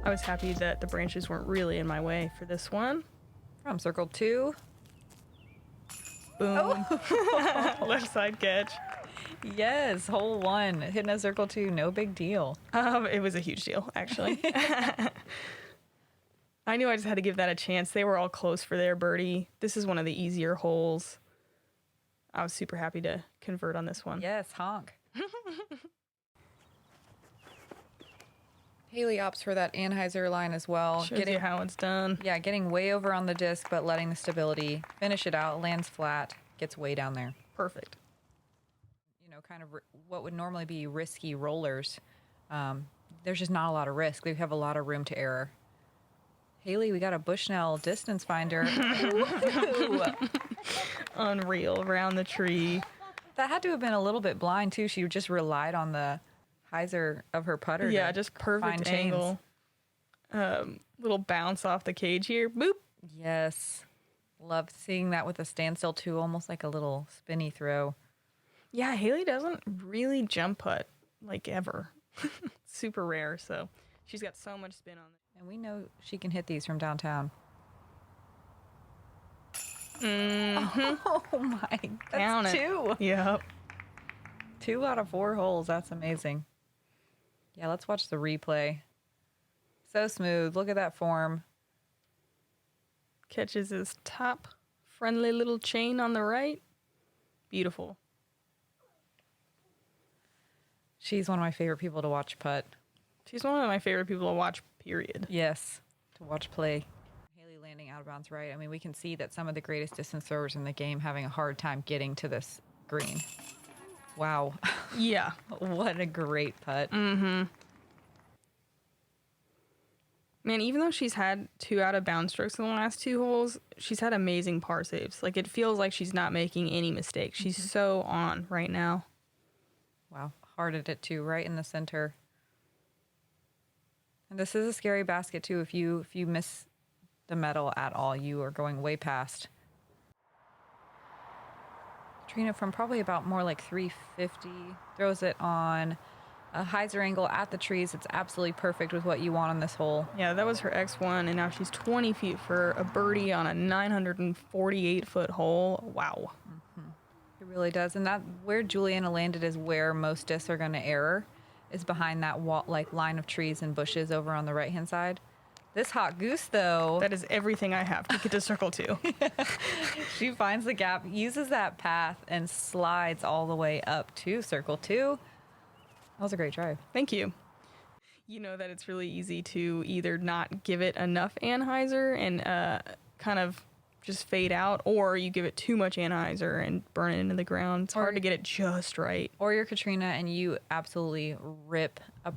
I was happy that the branches weren't really in my way for this one. From circle 2. Boom. Oh. Left side catch. Yes, hole 1. Hitting a circle 2, no big deal. It was a huge deal, actually. I knew I just had to give that a chance. They were all close for their birdie. This is one of the easier holes. I was super happy to convert on this one. Yes, honk. Hailey opts for that Anheuser line as well. Shows you how it's done. Yeah, getting way over on the disc, but letting the stability finish it out, lands flat, gets way down there. Perfect. You know, kind of what would normally be risky rollers. There's just not a lot of risk. They have a lot of room to error. Hailey, we got a Bushnell distance finder. Unreal, around the tree. That had to have been a little bit blind, too. She just relied on the hyzer of her putter. Yeah, just perfect angle. Little bounce off the cage here. Boop. Yes. Love seeing that with a standstill, too. Almost like a little spinny throw. Yeah, Hailey doesn't really jump putt, like, ever. Super rare, so she's got so much spin on it. And we know she can hit these from downtown. Mm-hmm. Oh, my. That's Count it. 2. Yep. 2 out of 4 holes. That's amazing. Yeah, let's watch the replay. So smooth. Look at that form. Catches his top friendly little chain on the right. Beautiful. She's one of my favorite people to watch putt. She's one of my favorite people to watch, period. Yes, to watch play. Hailey landing out of bounds right. I mean, we can see that some of the greatest distance throwers in the game having a hard time getting to this green. Wow. Yeah. What a great putt. Mm-hmm. Man, even though she's had 2 out of bounds strokes in the last 2 holes, she's had amazing par saves. Like, it feels like she's not making any mistakes. She's so on right now. Wow. Hearted it too, right in the center. And this is a scary basket too. If you miss the metal at all, you are going way past. Catrina from probably about more like 350 throws it on a hyzer angle at the trees. It's absolutely perfect with what you want on this hole. Yeah, that was her X1, and now she's 20 feet for a birdie on a 948-foot hole. Wow. Mm-hmm. It really does. And that where Juliana landed is where most discs are going to error, is behind that wall, like line of trees and bushes over on the right-hand side. This hot goose, though. That is everything I have to get to circle 2. She finds the gap, uses that path, and slides all the way up to circle 2. That was a great drive. Thank you. You know that it's really easy to either not give it enough anhyzer and kind of just fade out, or you give it too much anhyzer and burn it into the ground. It's hard to get it just right. Or you're Catrina and you absolutely rip a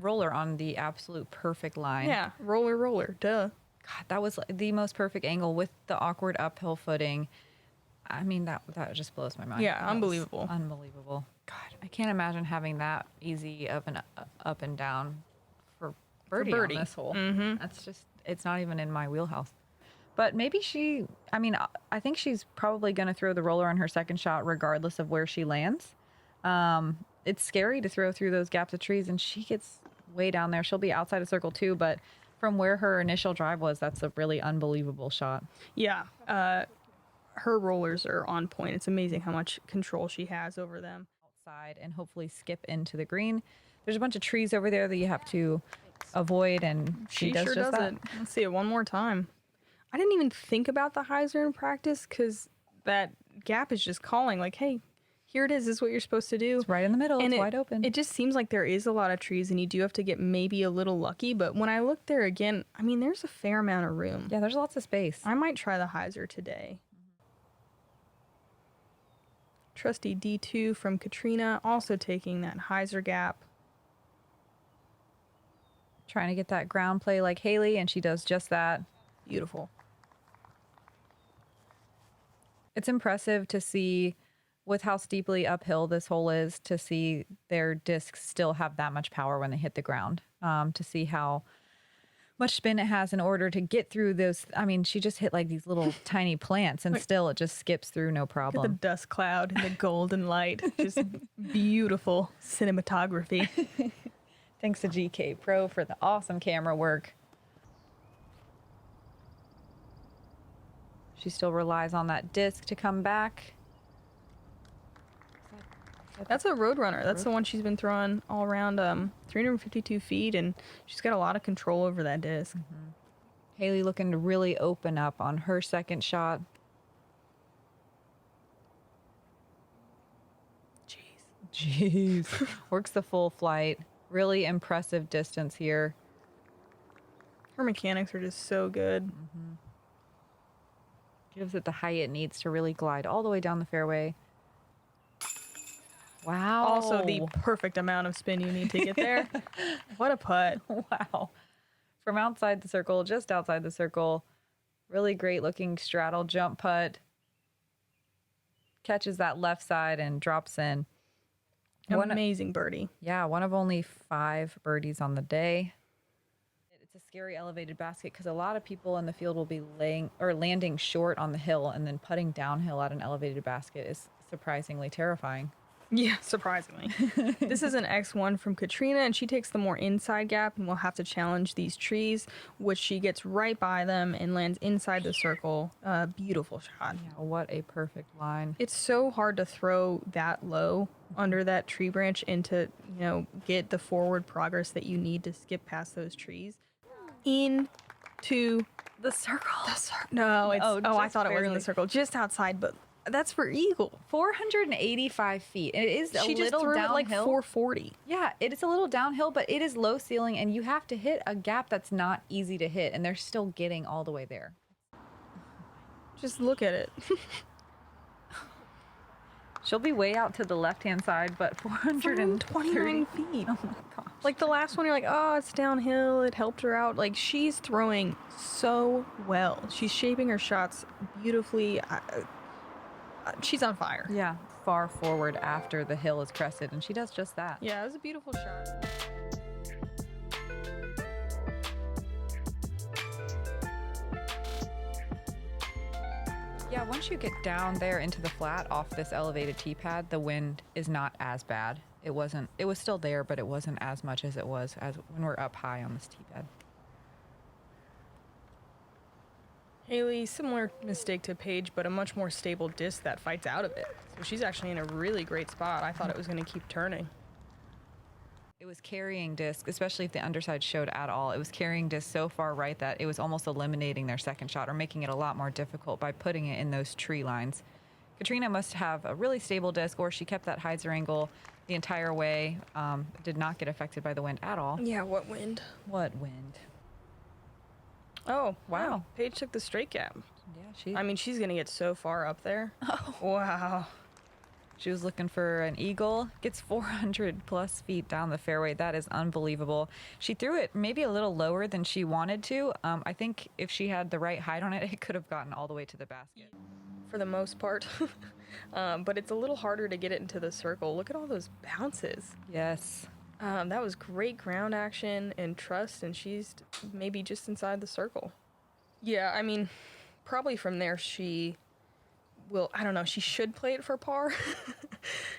roller on the absolute perfect line. Yeah, roller, duh. God, that was the most perfect angle with the awkward uphill footing. I mean, that just blows my mind. Yeah, That unbelievable. Unbelievable. God, I can't imagine having that easy of an up and down for birdie on this hole. Mm-hmm. That's just, it's not even in my wheelhouse. But maybe I think she's probably going to throw the roller on her second shot regardless of where she lands. It's scary to throw through those gaps of trees, and she gets way down there. She'll be outside of circle 2, but from where her initial drive was, that's a really unbelievable shot. Yeah, her rollers are on point. It's amazing how much control she has over them. Outside and hopefully skip into the green. There's a bunch of trees over there that you have to avoid, and she does sure just does that. it. Let's see it one more time. I didn't even think about the hyzer in practice because that gap is just calling like, hey, here it is. This is what you're supposed to do. It's right in the middle. It's wide open. It just seems like there is a lot of trees and you do have to get maybe a little lucky. But when I look there again, I mean, there's a fair amount of room. Yeah, there's lots of space. I might try the hyzer today. Trusty D2 from Catrina, also taking that hyzer gap. Trying to get that ground play like Hailey, and she does just that. Beautiful. It's impressive to see, with how steeply uphill this hole is, to see their discs still have that much power when they hit the ground. To see how much spin it has in order to get through those. I mean, she just hit like these little tiny plants, and still it just skips through no problem. Look at the dust cloud and the golden light. Just beautiful cinematography. Thanks to GK Pro for the awesome camera work. She still relies on that disc to come back. That's a Roadrunner. That's the one she's been throwing all around 352 feet, and she's got a lot of control over that disc. Mm-hmm. Hailey looking to really open up on her second shot. Jeez. Works the full flight. Really impressive distance here. Her mechanics are just so good. Mm-hmm. Gives it the height it needs to really glide all the way down the fairway. Wow. Also the perfect amount of spin you need to get there. What a putt. Wow. From outside the circle, just outside the circle. Really great looking straddle jump putt. Catches that left side and drops in. Amazing birdie. Yeah, one of only 5 birdies on the day. It's a scary elevated basket because a lot of people in the field will be landing short on the hill, and then putting downhill at an elevated basket is surprisingly terrifying. Yeah, surprisingly. This is an X1 from Catrina, and she takes the more inside gap and will have to challenge these trees, which she gets right by them and lands inside the circle. Beautiful shot. Yeah, what a perfect line. It's so hard to throw that low under that tree branch and to, get the forward progress that you need to skip past those trees. Into The circle. No, it's I thought it was in barely. the circle, just outside, but that's for eagle. 485 feet. And it is She a just little threw downhill. it like 440. Yeah, it is a little downhill, but it is low ceiling, and you have to hit a gap that's not easy to hit, and they're still getting all the way there. Just look at it. She'll be way out to the left-hand side, but 429 feet. Oh my gosh. Like the last one, you're like, oh, it's downhill. It helped her out. Like, she's throwing so well. She's shaping her shots beautifully. She's on fire. Yeah, far forward after the hill is crested, and she does just that. Yeah, it was a beautiful shot. Yeah, once you get down there into the flat off this elevated tee pad, the wind is not as bad. It was still there, but it wasn't as much as it was as when we're up high on this tee pad. Hailey, similar mistake to Paige, but a much more stable disc that fights out of it. So she's actually in a really great spot. I thought it was going to keep turning. It was carrying disc, especially if the underside showed at all. It was carrying disc so far right that it was almost eliminating their second shot or making it a lot more difficult by putting it in those tree lines. Katrina must have a really stable disc, or she kept that hyzer angle the entire way. Did not get affected by the wind at all. Yeah, what wind? What wind? Oh, wow. Paige took the straight gap. Yeah, she's going to get so far up there. Oh. Wow. She was looking for an eagle, gets 400 plus feet down the fairway. That is unbelievable. She threw it maybe a little lower than she wanted to. I think if she had the right height on it, it could have gotten all the way to the basket. For the most part. But it's a little harder to get it into the circle. Look at all those bounces. Yes. That was great ground action and trust, and she's maybe just inside the circle. Yeah, probably from there she should play it for par,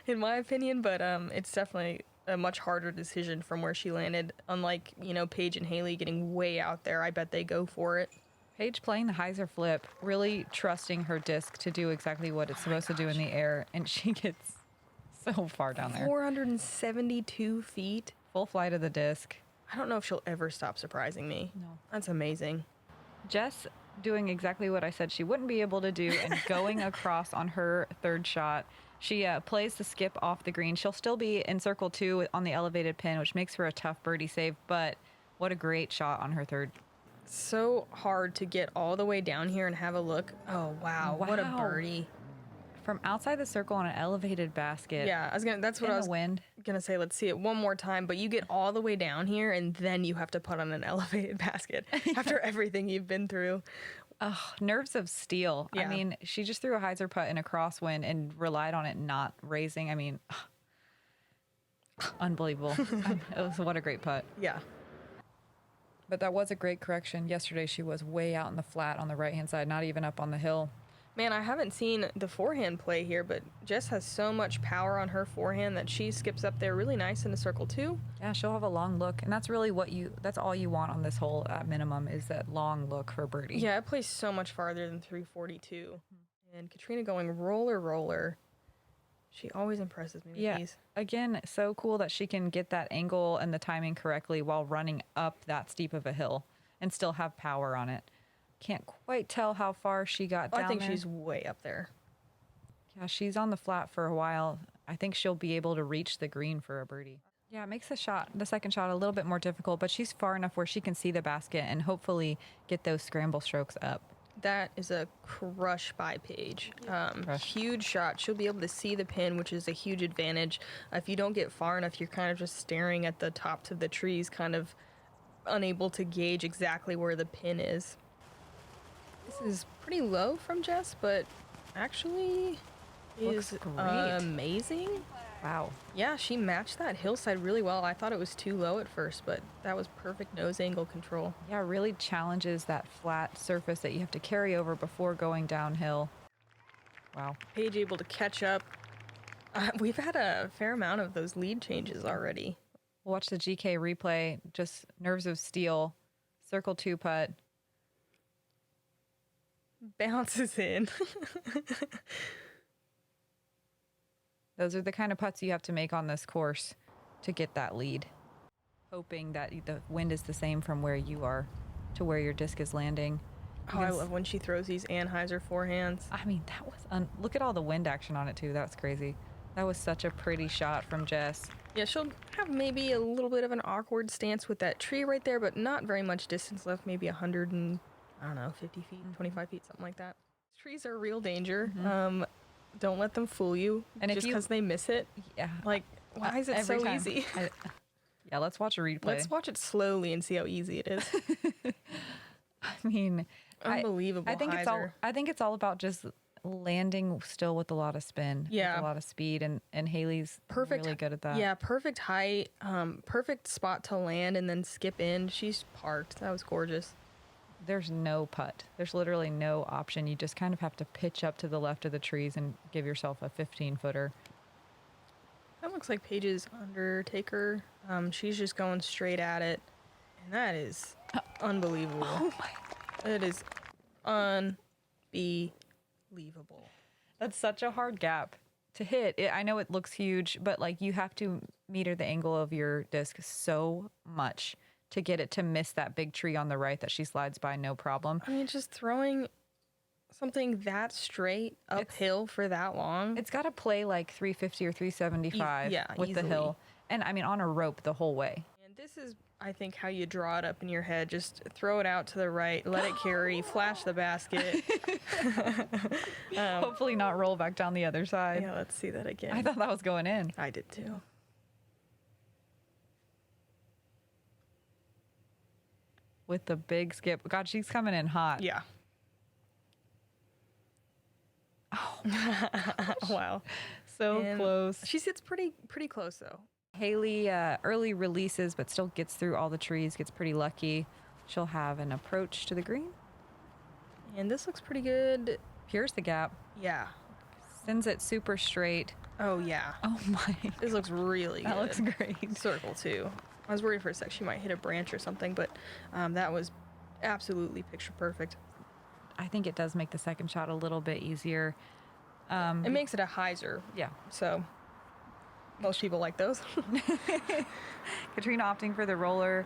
in my opinion, but it's definitely a much harder decision from where she landed. Unlike, Paige and Hailey getting way out there, I bet they go for it. Paige playing the hyzer flip, really trusting her disc to do exactly what it's supposed to do in the air, and she gets so far down there. 472 feet. Full flight of the disc. I don't know if she'll ever stop surprising me. No. That's amazing. Jess doing exactly what I said she wouldn't be able to do and going across on her third shot. She plays the skip off the green. She'll still be in circle 2 on the elevated pin, which makes for a tough birdie save, but what a great shot on her third. So hard to get all the way down here and have a look. Oh, wow. What a birdie. From outside the circle on an elevated basket. Yeah, that's what I was gonna say. Let's see it one more time. But you get all the way down here, and then you have to put on an elevated basket after everything you've been through. Oh, nerves of steel. Yeah. She just threw a hyzer putt in a crosswind and relied on it not raising. Unbelievable. What a great putt. Yeah. But that was a great correction. Yesterday she was way out in the flat on the right-hand side, not even up on the hill. Man, I haven't seen the forehand play here, but Jess has so much power on her forehand that she skips up there really nice into circle 2. Yeah, she'll have a long look, and that's really that's all you want on this hole at minimum is that long look for birdie. Yeah, it plays so much farther than 342. And Catrina going roller, roller. She always impresses me with these. Again, so cool that she can get that angle and the timing correctly while running up that steep of a hill and still have power on it. Can't quite tell how far she got down there. I think she's way up there. Yeah, she's on the flat for a while. I think she'll be able to reach the green for a birdie. Yeah, it makes the second shot a little bit more difficult, but she's far enough where she can see the basket and hopefully get those scramble strokes up. That is a crush by Paige. Huge shot. She'll be able to see the pin, which is a huge advantage. If you don't get far enough, you're kind of just staring at the tops of the trees, kind of unable to gauge exactly where the pin is. This is pretty low from Jess, but actually is amazing. Wow. Yeah, she matched that hillside really well. I thought it was too low at first, but that was perfect nose angle control. Yeah, really challenges that flat surface that you have to carry over before going downhill. Wow. Paige able to catch up. We've had a fair amount of those lead changes already. We'll watch the GK replay. Just nerves of steel. Circle 2 putt. Bounces in. Those are the kind of putts you have to make on this course to get that lead. Hoping that the wind is the same from where you are to where your disc is landing. Oh, I love when she throws these Anheuser forehands. I mean, that was... look at all the wind action on it, too. That's crazy. That was such a pretty shot from Jess. Yeah, she'll have maybe a little bit of an awkward stance with that tree right there, but not very much distance left. Maybe 100 and, I don't know, 50 feet, 25 feet, something like that. Trees are real danger. Don't let them fool you. And just because they miss it. Yeah. Like, why is it so easy? Yeah, let's watch a replay. Let's watch it slowly and see how easy it is. I mean, unbelievable. I think it's all about just landing still with a lot of spin. Yeah. With a lot of speed, and Hailey's really good at that. Yeah, perfect height, perfect spot to land and then skip in. She's parked. That was gorgeous. There's no putt. There's literally no option. You just kind of have to pitch up to the left of the trees and give yourself a 15-footer. That looks like Paige's Undertaker. She's just going straight at it. And that is unbelievable. Oh my. It is unbelievable. That's such a hard gap to hit. I know it looks huge, but like you have to meter the angle of your disc so much to get it to miss that big tree on the right that she slides by no problem. I mean, just throwing something that straight uphill for that long. It's got to play like 350 or 375 with easily. The hill. And I mean, on a rope the whole way. And this is, I think, how you draw it up in your head. Just throw it out to the right, let it carry, flash the basket. Hopefully not roll back down the other side. Yeah, let's see that again. I thought that was going in. I did too. With the big skip. God, she's coming in hot. Yeah. Oh, wow. So close. She sits pretty close, though. Hailey early releases, but still gets through all the trees, gets pretty lucky. She'll have an approach to the green. And this looks pretty good. Here's the gap. Yeah. Sends it super straight. Oh, yeah. Oh, my. This looks really good. That looks great. Circle, too. I was worried for a sec she might hit a branch or something, but that was absolutely picture perfect. I think it does make the second shot a little bit easier. It makes it a hyzer. Yeah. So most people like those. Catrina opting for the roller.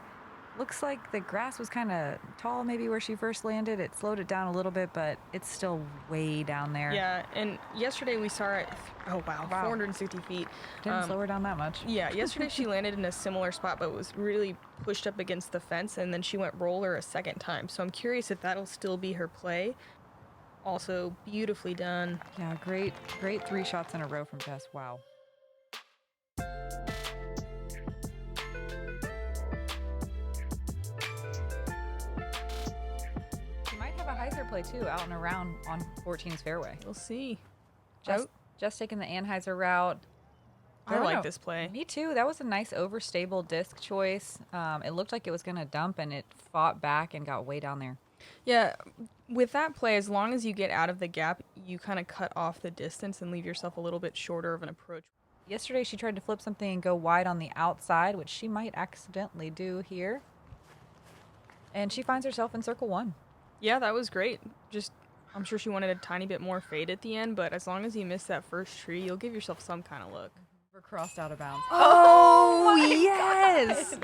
Looks like the grass was kind of tall maybe where she first landed. It slowed it down a little bit, but it's still way down there. Yeah, and yesterday we saw it, 460 feet. Didn't slow her down that much. Yeah, yesterday she landed in a similar spot, but was really pushed up against the fence, and then she went roller a second time. So I'm curious if that'll still be her play. Also, beautifully done. Yeah, great 3 shots in a row from Jess. Wow. Play too out and around on 14's fairway. We'll see. Just taking the Anheuser route. I like this play. Me too. That was a nice overstable disc choice. It looked like it was going to dump and it fought back and got way down there. Yeah, With that play, as long as you get out of the gap, you kind of cut off the distance and leave yourself a little bit shorter of an approach. Yesterday, she tried to flip something and go wide on the outside, which she might accidentally do here. And she finds herself in circle 1. Yeah, that was great. Just, I'm sure she wanted a tiny bit more fade at the end, but as long as you miss that first tree, you'll give yourself some kind of look. We're crossed out of bounds. Oh, yes!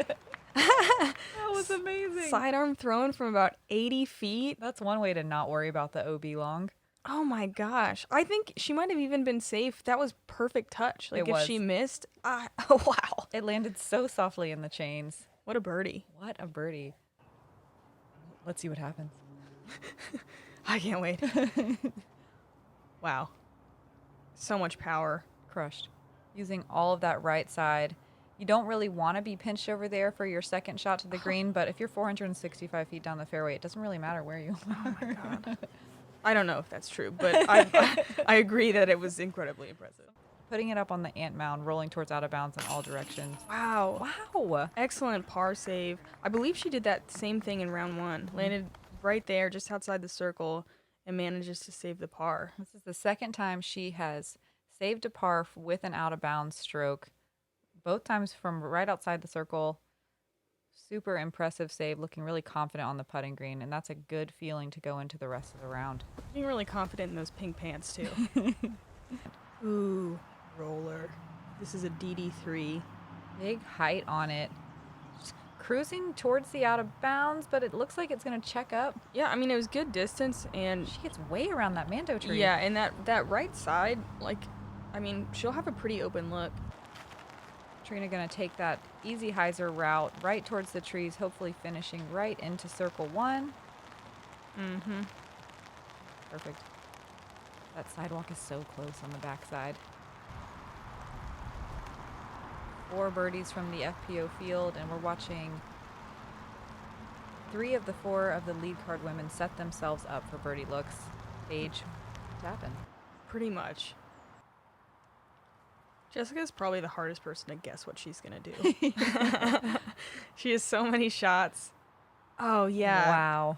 That was amazing. Sidearm thrown from about 80 feet. That's one way to not worry about the OB long. Oh my gosh. I think she might have even been safe. That was perfect touch. Like, if she missed, oh, wow. It landed so softly in the chains. What a birdie. What a birdie. Let's see what happens. I can't wait. Wow. So much power. Crushed. Using all of that right side. You don't really want to be pinched over there for your second shot to the green, but if you're 465 feet down the fairway, it doesn't really matter where you are. Oh my God. I don't know if that's true, but I agree that it was incredibly impressive. Putting it up on the ant mound, rolling towards out of bounds in all directions. Wow. Wow. Excellent par save. I believe she did that same thing in round 1. Landed right there, just outside the circle, and manages to save the par. This is the second time she has saved a par with an out of bounds stroke. Both times from right outside the circle. Super impressive save, looking really confident on the putting green, and that's a good feeling to go into the rest of the round. Being really confident in those pink pants, too. Ooh, roller. This is a DD3. Big height on it. Just cruising towards the out of bounds, but it looks like it's going to check up. Yeah, I mean, it was good distance, and she gets way around that mando tree. Yeah, and that right side, like, I mean, she'll have a pretty open look. Catrina going to take that easy hyzer route right towards the trees, hopefully finishing right into circle 1. Mm-hmm. Perfect. That sidewalk is so close on the backside. 4 birdies from the FPO field, and we're watching 3 of the 4 of the lead card women set themselves up for birdie looks. Paige tapping. Pretty much. Jessica's probably the hardest person to guess what she's going to do. She has so many shots. Oh, yeah. Wow.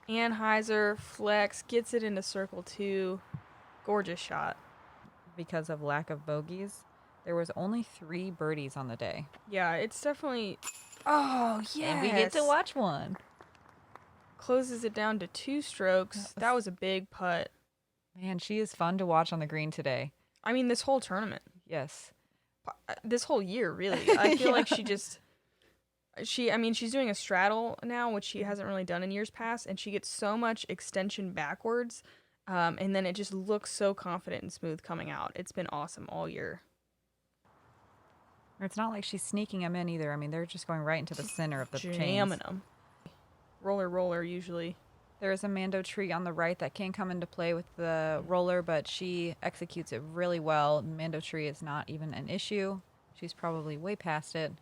Anheuser, flex, gets it into circle 2. Gorgeous shot. Because of lack of bogeys, there was only 3 birdies on the day. Yeah, it's definitely... Oh, yes. And we get to watch one. Closes it down to 2 strokes. That was a big putt. Man, she is fun to watch on the green today. I mean, this whole tournament. Yes. This whole year, really. I feel like she's doing a straddle now, which she hasn't really done in years past, and she gets so much extension backwards, and then it just looks so confident and smooth coming out. It's been awesome all year. It's not like she's sneaking them in either. I mean, they're just going right into the center of the chains. Jamming them. Roller, usually. There is a mando tree on the right that can come into play with the roller, but she executes it really well. Mando tree is not even an issue. She's probably way past it.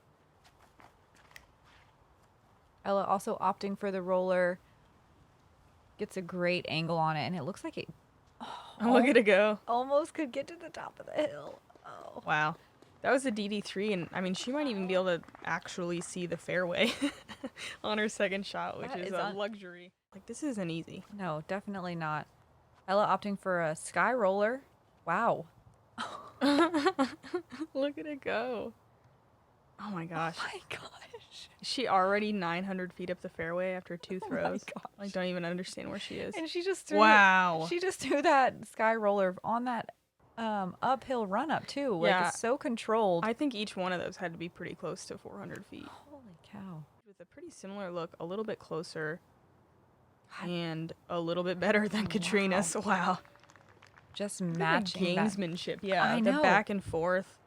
Ella also opting for the roller. Gets a great angle on it, and it looks like it... Oh, look at it go. Almost could get to the top of the hill. Oh. Wow. That was a DD3, and I mean, she might even be able to actually see the fairway on her second shot, which is a luxury. Like, this isn't easy. No, definitely not. Ella opting for a sky roller. Wow. Look at it go. Oh my gosh. Oh my gosh. Is she already 900 feet up the fairway after 2 throws? Oh my gosh. Like, don't even understand where she is. And she just threw Wow. She just threw that sky roller on that uphill run up too. Like, Yeah. it's so controlled. I think each one of those had to be pretty close to 400 feet. Holy cow. With a pretty similar look, a little bit closer, and a little bit better than Catrina's. Wow. Just Look at matching the that. gamesmanship. Yeah, I the know. back and forth.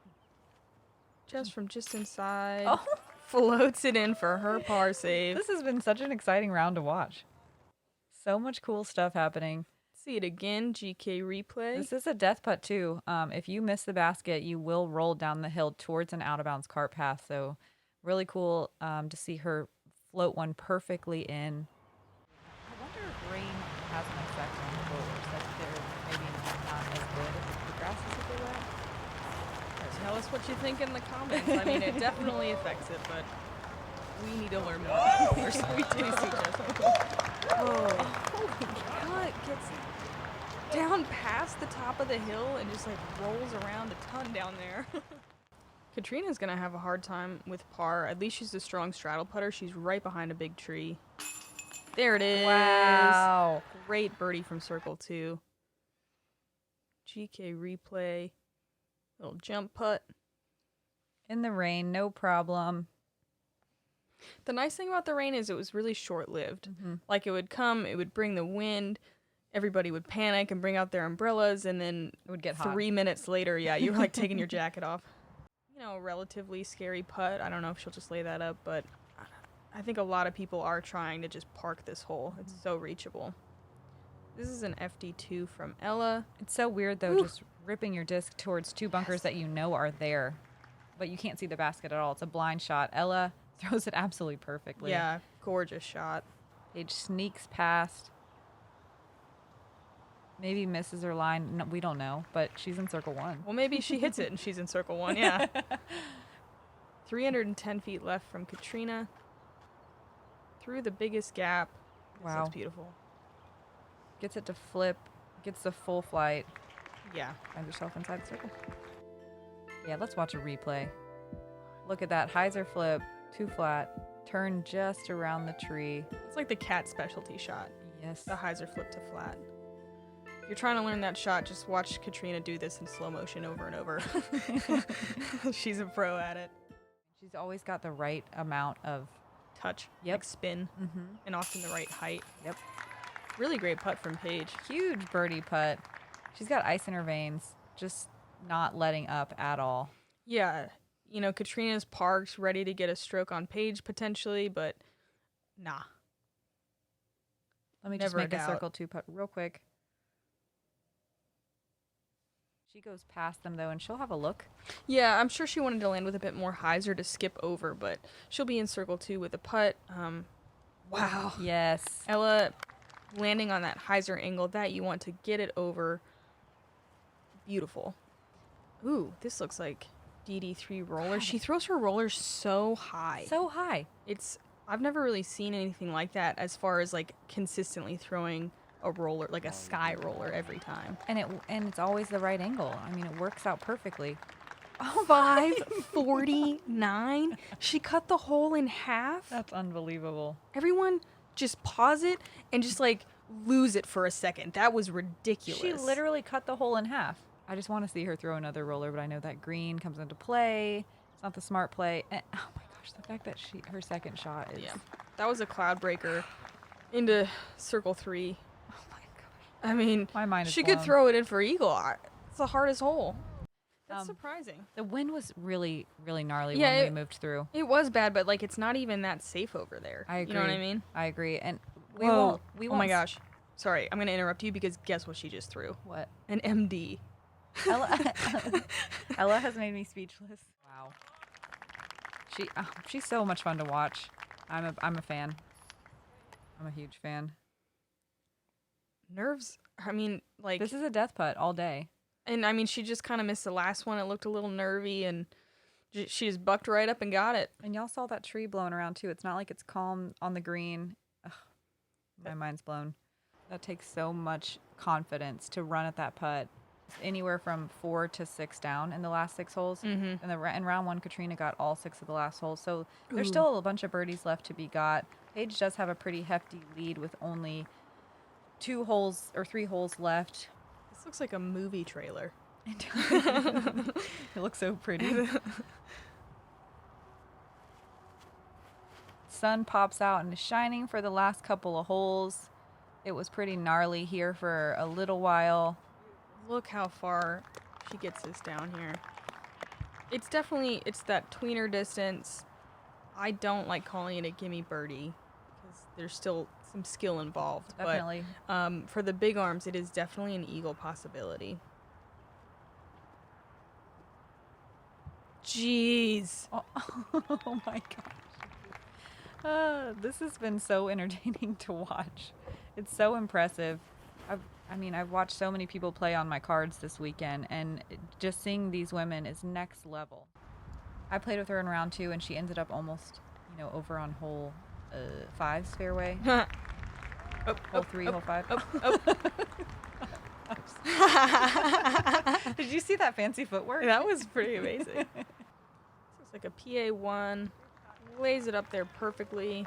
Just from just inside. Oh. Floats it in for her par save. This has been such an exciting round to watch. So much cool stuff happening. See it again, GK replay. This is a death putt too. If you miss the basket, you will roll down the hill towards an out of bounds cart path. So really cool to see her float one perfectly in. I wonder if rain has an effect on the rollers. That they're maybe not as good if the grass is a bit wet. Tell us what you think in the comments. I mean, it definitely affects it, but We need to learn more. We do see God, gets down past the top of the hill and just like rolls around a ton down there. Catrina's gonna have a hard time with par. At least she's a strong straddle putter. She's right behind a big tree. There it is. Wow. Great birdie from circle 2. GK replay. Little jump putt. In the rain, no problem. The nice thing about the rain is it was really short-lived. Mm-hmm. Like it would come, it would bring the wind, everybody would panic and bring out their umbrellas, and then It would get hot. 3 minutes later, yeah, you were like taking your jacket off. You know, a relatively scary putt. I don't know if she'll just lay that up, but I think a lot of people are trying to just park this hole. It's so reachable. This is an FD2 from Ella. It's so weird, though, Ooh. just ripping your disc towards 2 bunkers that you know are there, but you can't see the basket at all. It's a blind shot. Ella throws it absolutely perfectly. Yeah, gorgeous shot. Paige sneaks past. Maybe misses her line. No, we don't know, but she's in circle 1. Well, maybe she hits it and she's in circle 1, yeah. 310 feet left from Catrina. Through the biggest gap. This Wow. looks beautiful. Gets it to flip. Gets the full flight. Yeah. Find yourself inside the circle. Yeah, let's watch a replay. Look at that. Hyzer flip. 2 flat. Turn just around the tree. It's like the cat specialty shot. Yes. The hyzer flip to flat. If you're trying to learn that shot, just watch Catrina do this in slow motion over and over. She's a pro at it. She's always got the right amount of... Touch. Yep. Like spin. Mm-hmm. And often the right height. Yep. Really great putt from Paige. Huge birdie putt. She's got ice in her veins. Just not letting up at all. Yeah. You know, Catrina's parked, ready to get a stroke on Paige potentially, but nah. Let me just Never a make a doubt. circle 2 putt real quick. She goes past them, though, and she'll have a look. Yeah, I'm sure she wanted to land with a bit more hyzer to skip over, but she'll be in circle 2 with a putt. Wow. Yes. Ella landing on that hyzer angle that you want to get it over. Beautiful. Ooh, this looks like DD3 roller. She throws her rollers so high. So high. I've never really seen anything like that as far as like consistently throwing a roller, like a sky roller every time. And it's always the right angle. I mean, it works out perfectly. Oh, 549. She cut the hole in half. That's unbelievable. Everyone just pause it and just like lose it for a second. That was ridiculous. She literally cut the hole in half. I just want to see her throw another roller, but I know that green comes into play. It's not the smart play. And, oh my gosh, the fact that her second shot is... Yeah. That was a cloud breaker into circle 3. Oh my gosh. I mean, My mind is she blown. could throw it in for eagle. It's the hardest hole. That's surprising. The wind was really, really gnarly Yeah, when we it- moved through. It was bad, but like it's not even that safe over there. I agree. You know what I mean? I agree. And we Whoa. won't... Oh my gosh. Sorry, I'm going to interrupt you because guess what she just threw? What? An MD. Ella has made me speechless. Wow. She's so much fun to watch. I'm a fan. I'm a huge fan. Nerves. I mean, like... This is a death putt all day. And I mean, she just kind of missed the last one. It looked a little nervy, and she just bucked right up and got it. And y'all saw that tree blowing around too. It's not like it's calm on the green. Ugh, my mind's blown. That takes so much confidence to run at that putt. Anywhere from 4 to 6 down in the last 6 holes. Mm-hmm. And in round 1, Catrina got all 6 of the last holes. So there's Ooh. still a bunch of birdies left to be got. Paige does have a pretty hefty lead with only 2 holes or 3 holes left. This looks like a movie trailer. It looks so pretty. Sun pops out and is shining for the last couple of holes. It was pretty gnarly here for a little while. Look how far she gets this down here. It's that tweener distance. I don't like calling it a gimme birdie because there's still some skill involved. Definitely. But for the big arms, it is definitely an eagle possibility. Jeez. Oh my gosh. This has been so entertaining to watch. It's so impressive. I've watched so many people play on my cards this weekend, and just seeing these women is next level. I played with her in round 2, and she ended up almost, over on hole 5's fairway. Hole 3, hole 5. Did you see that fancy footwork? That was pretty amazing. Looks like a PA1. Lays it up there perfectly.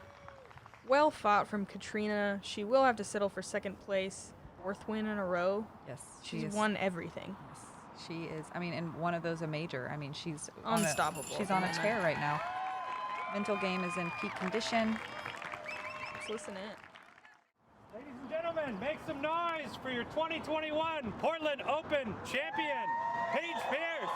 Well fought from Catrina. She will have to settle for second place. 4th win in a row. Yes, She's won everything. Yes, she is. I mean, and one of those a major. I mean, she's unstoppable. She's on a tear right now. Mental game is in peak condition. Let's listen in. Ladies and gentlemen, make some noise for your 2021 Portland Open champion, Paige Pierce.